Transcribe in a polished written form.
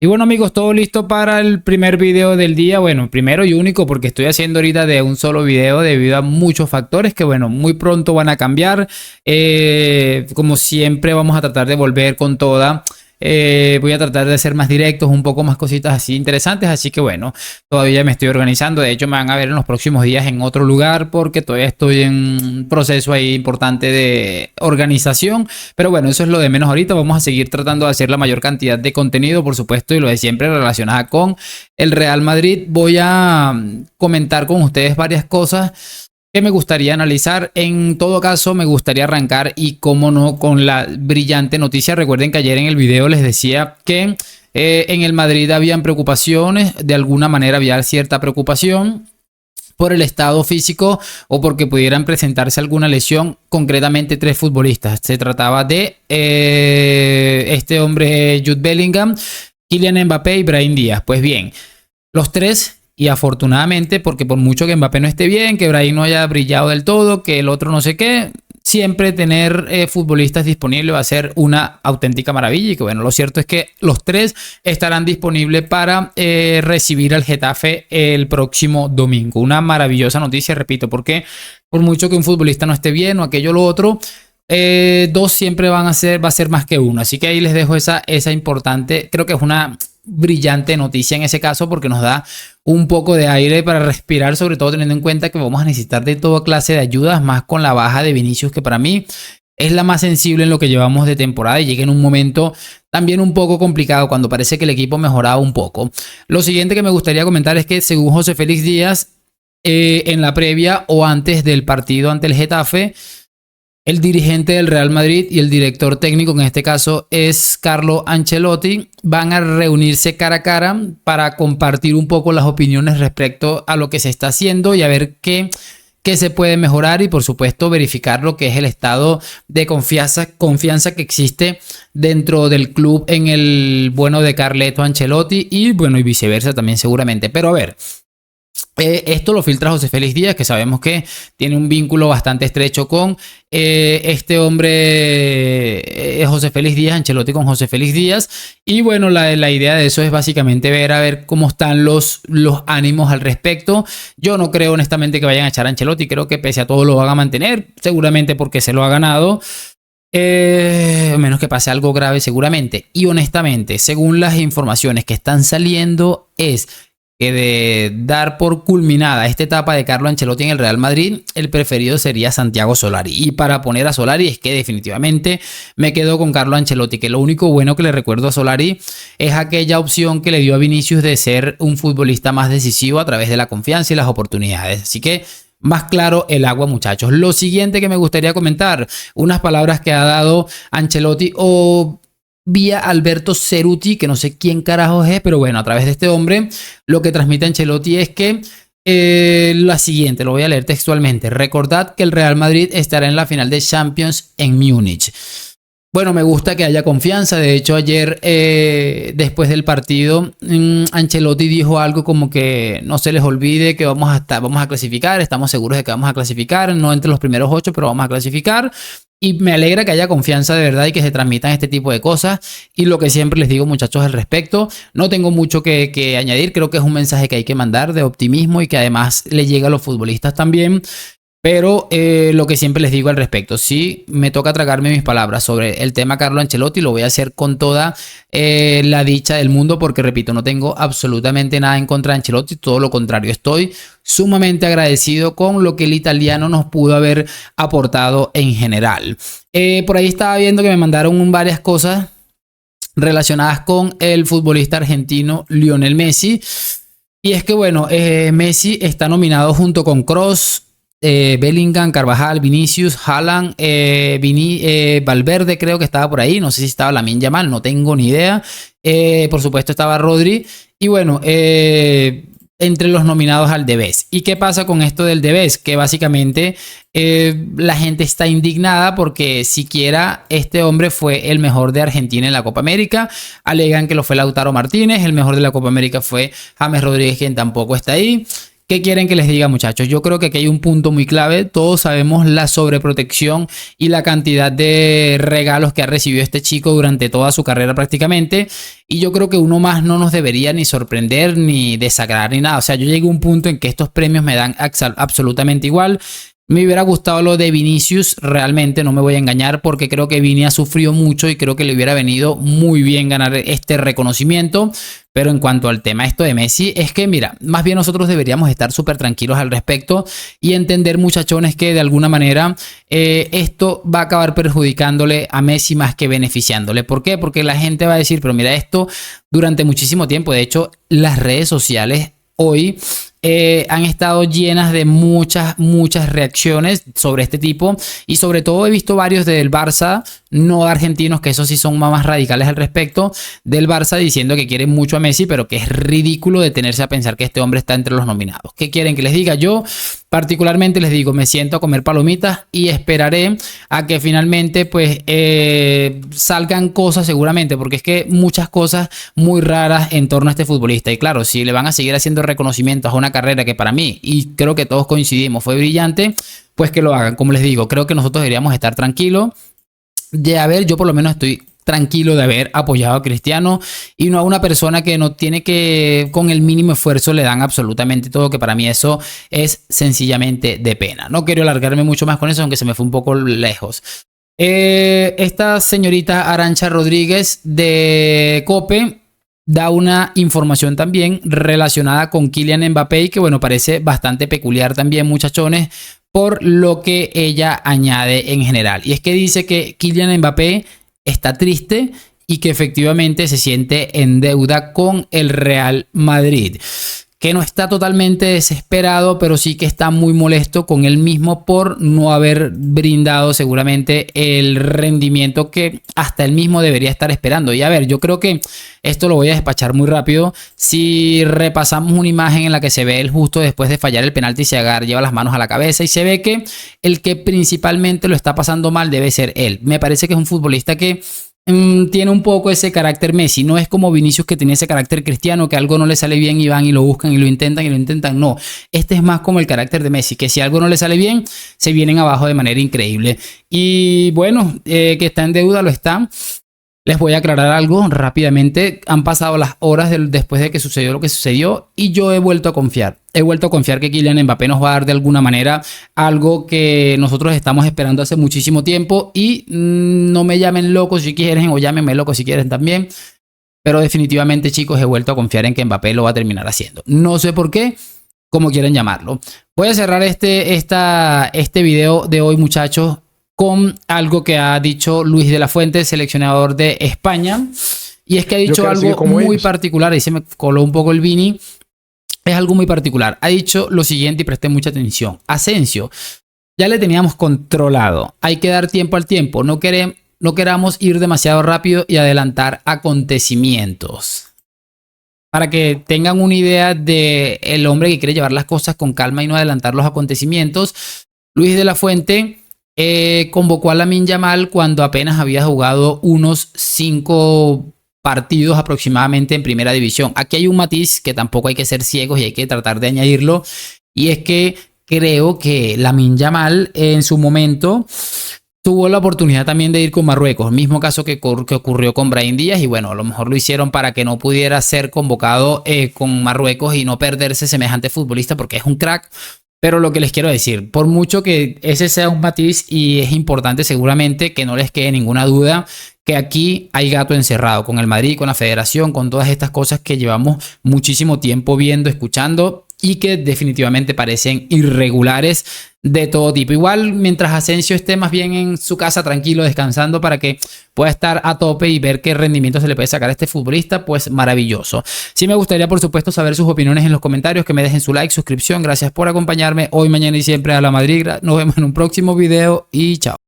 Y bueno amigos, todo listo para el primer video del día. Bueno, primero y único porque estoy haciendo ahorita de un solo video debido a muchos factores que bueno, muy pronto van a cambiar. Como siempre vamos a tratar de volver con toda. Voy a tratar de ser más directos, un poco más cositas así interesantes. Así que bueno, todavía me estoy organizando. De hecho me van a ver en los próximos días en otro lugar porque todavía estoy en un proceso ahí importante de organización. Pero bueno, eso es lo de menos ahorita. Vamos a seguir tratando de hacer la mayor cantidad de contenido, por supuesto, y lo de siempre relacionada con el Real Madrid. Voy a comentar con ustedes varias cosas que me gustaría analizar. En todo caso, me gustaría arrancar y cómo no con la brillante noticia. Recuerden que ayer en el video les decía que en el Madrid habían preocupaciones, de alguna manera había cierta preocupación por el estado físico o porque pudieran presentarse alguna lesión, concretamente 3 futbolistas. Se trataba de este hombre Jude Bellingham, Kylian Mbappé y Brahim Díaz. Pues bien, los 3. Y afortunadamente, porque por mucho que Mbappé no esté bien, que Brahim no haya brillado del todo, que el otro no sé qué, siempre tener futbolistas disponibles va a ser una auténtica maravilla. Y que bueno, lo cierto es que los 3 estarán disponibles para recibir al Getafe el próximo domingo. Una maravillosa noticia, repito, porque por mucho que un futbolista no esté bien o aquello o lo otro, 2 siempre va a ser más que uno. Así que ahí les dejo esa importante, creo que es una brillante noticia en ese caso, porque nos da un poco de aire para respirar, sobre todo teniendo en cuenta que vamos a necesitar de toda clase de ayudas, más con la baja de Vinicius, que para mí es la más sensible en lo que llevamos de temporada y llega en un momento también un poco complicado cuando parece que el equipo mejoraba un poco. Lo siguiente que me gustaría comentar es que según José Félix Díaz, en la previa o antes del partido ante el Getafe, el dirigente del Real Madrid y el director técnico, que en este caso es Carlo Ancelotti, van a reunirse cara a cara para compartir un poco las opiniones respecto a lo que se está haciendo y a ver qué se puede mejorar y por supuesto verificar lo que es el estado de confianza que existe dentro del club en el bueno de Carleto Ancelotti y bueno y viceversa también seguramente. Pero a ver, esto lo filtra José Félix Díaz, que sabemos que tiene un vínculo bastante estrecho con este hombre, José Félix Díaz, Ancelotti con José Félix Díaz. Y bueno, la idea de eso es básicamente ver a ver cómo están los ánimos al respecto. Yo no creo honestamente que vayan a echar a Ancelotti, creo que pese a todo lo van a mantener, seguramente porque se lo ha ganado. A menos que pase algo grave seguramente. Y honestamente, según las informaciones que están saliendo, es que de dar por culminada esta etapa de Carlo Ancelotti en el Real Madrid, el preferido sería Santiago Solari. Y para poner a Solari es que definitivamente me quedo con Carlo Ancelotti, que lo único bueno que le recuerdo a Solari es aquella opción que le dio a Vinicius de ser un futbolista más decisivo a través de la confianza y las oportunidades. Así que más claro el agua, muchachos. Lo siguiente que me gustaría comentar, unas palabras que ha dado Ancelotti o vía Alberto Ceruti, que no sé quién carajos es, pero bueno, a través de este hombre, lo que transmite Ancelotti es que la siguiente, lo voy a leer textualmente: recordad que el Real Madrid estará en la final de Champions en Múnich. Bueno, me gusta que haya confianza. De hecho, ayer, después del partido, Ancelotti dijo algo como que no se les olvide que vamos a clasificar, estamos seguros de que vamos a clasificar, no entre los primeros 8, pero vamos a clasificar. Y me alegra que haya confianza de verdad y que se transmitan este tipo de cosas. Y lo que siempre les digo, muchachos, al respecto, no tengo mucho que añadir. Creo que es un mensaje que hay que mandar de optimismo y que además le llega a los futbolistas también. Pero lo que siempre les digo al respecto, si me toca tragarme mis palabras sobre el tema Carlo Ancelotti, lo voy a hacer con toda la dicha del mundo, porque repito, no tengo absolutamente nada en contra de Ancelotti, todo lo contrario, estoy sumamente agradecido con lo que el italiano nos pudo haber aportado en general. Por ahí estaba viendo que me mandaron varias cosas relacionadas con el futbolista argentino Lionel Messi, y es que bueno, Messi está nominado junto con Kroos, Bellingham, Carvajal, Vinicius, Haaland, Valverde creo que estaba por ahí, no sé si estaba Lamine Yamal, no tengo ni idea, por supuesto estaba Rodri y bueno, entre los nominados al The Best. ¿Y qué pasa con esto del The Best? Que básicamente la gente está indignada porque siquiera este hombre fue el mejor de Argentina en la Copa América. Alegan que lo fue Lautaro Martínez, el mejor de la Copa América fue James Rodríguez, quien tampoco está ahí. ¿Qué quieren que les diga, muchachos? Yo creo que aquí hay un punto muy clave. Todos sabemos la sobreprotección y la cantidad de regalos que ha recibido este chico durante toda su carrera prácticamente. Y yo creo que uno más no nos debería ni sorprender, ni desagradar, ni nada. O sea, yo llegué a un punto en que estos premios me dan absolutamente igual. Me hubiera gustado lo de Vinicius, realmente no me voy a engañar, porque creo que Vini ha sufrido mucho y creo que le hubiera venido muy bien ganar este reconocimiento. Pero en cuanto al tema esto de Messi, es que mira, más bien nosotros deberíamos estar súper tranquilos al respecto y entender, muchachones, que de alguna manera esto va a acabar perjudicándole a Messi más que beneficiándole. ¿Por qué? Porque la gente va a decir, pero mira, esto durante muchísimo tiempo, de hecho, las redes sociales hoy han estado llenas de muchas reacciones sobre este tipo, y sobre todo he visto varios del Barça, no argentinos, que esos sí son más radicales al respecto, del Barça, diciendo que quieren mucho a Messi, pero que es ridículo detenerse a pensar que este hombre está entre los nominados. ¿Qué quieren que les diga? Yo particularmente les digo, me siento a comer palomitas y esperaré a que finalmente pues salgan cosas seguramente, porque es que muchas cosas muy raras en torno a este futbolista. Y claro, si le van a seguir haciendo reconocimientos a una carrera que para mí, y creo que todos coincidimos, fue brillante, pues que lo hagan. Como les digo, creo que nosotros deberíamos estar tranquilos de haber, yo por lo menos estoy tranquilo de haber apoyado a Cristiano y no a una persona que no tiene, que con el mínimo esfuerzo le dan absolutamente todo, que para mí eso es sencillamente de pena. No quiero alargarme mucho más con eso, aunque se me fue un poco lejos. Esta señorita Arantxa Rodríguez de COPE da una información también relacionada con Kylian Mbappé y que bueno, parece bastante peculiar también, muchachones, por lo que ella añade en general. Y es que dice que Kylian Mbappé está triste y que efectivamente se siente en deuda con el Real Madrid. Que no está totalmente desesperado, pero sí que está muy molesto con él mismo por no haber brindado seguramente el rendimiento que hasta él mismo debería estar esperando. Y a ver, yo creo que esto lo voy a despachar muy rápido. Si repasamos una imagen en la que se ve él justo después de fallar el penalti, se agarra, lleva las manos a la cabeza y se ve que el que principalmente lo está pasando mal debe ser él. Me parece que es un futbolista que tiene un poco ese carácter Messi. No es como Vinicius, que tiene ese carácter Cristiano, que algo no le sale bien y van y lo buscan y lo intentan. No, este es más como el carácter de Messi, que si algo no le sale bien, se vienen abajo de manera increíble. Y bueno, que está en deuda, lo está. Les voy a aclarar algo rápidamente. Han pasado las horas después de que sucedió lo que sucedió y yo he vuelto a confiar. He vuelto a confiar que Kylian Mbappé nos va a dar de alguna manera algo que nosotros estamos esperando hace muchísimo tiempo. Y no me llamen loco si quieren, o llámenme loco si quieren también. Pero definitivamente, chicos, he vuelto a confiar en que Mbappé lo va a terminar haciendo. No sé por qué, como quieren llamarlo. Voy a cerrar este video de hoy, muchachos, con algo que ha dicho Luis de la Fuente, seleccionador de España. Y es que ha dicho algo muy particular. Ahí se me coló un poco el Vini. Es algo muy particular. Ha dicho lo siguiente y presten mucha atención. Asensio, ya le teníamos controlado. Hay que dar tiempo al tiempo. No queramos ir demasiado rápido y adelantar acontecimientos. Para que tengan una idea de el hombre que quiere llevar las cosas con calma y no adelantar los acontecimientos, Luis de la Fuente convocó a Lamine Yamal cuando apenas había jugado unos 5 partidos aproximadamente en primera división. Aquí hay un matiz que tampoco hay que ser ciegos y hay que tratar de añadirlo, y es que creo que Lamine Yamal en su momento tuvo la oportunidad también de ir con Marruecos, mismo caso que ocurrió con Brahim Díaz, y bueno, a lo mejor lo hicieron para que no pudiera ser convocado con Marruecos y no perderse semejante futbolista, porque es un crack. Pero lo que les quiero decir, por mucho que ese sea un matiz, y es importante seguramente que no les quede ninguna duda que aquí hay gato encerrado con el Madrid, con la Federación, con todas estas cosas que llevamos muchísimo tiempo viendo, escuchando, y que definitivamente parecen irregulares de todo tipo. Igual, mientras Asensio esté más bien en su casa tranquilo, descansando, para que pueda estar a tope y ver qué rendimiento se le puede sacar a este futbolista, pues maravilloso. Sí me gustaría, por supuesto, saber sus opiniones en los comentarios, que me dejen su like, suscripción. Gracias por acompañarme hoy, mañana y siempre a la Madrid. Nos vemos en un próximo video y chao.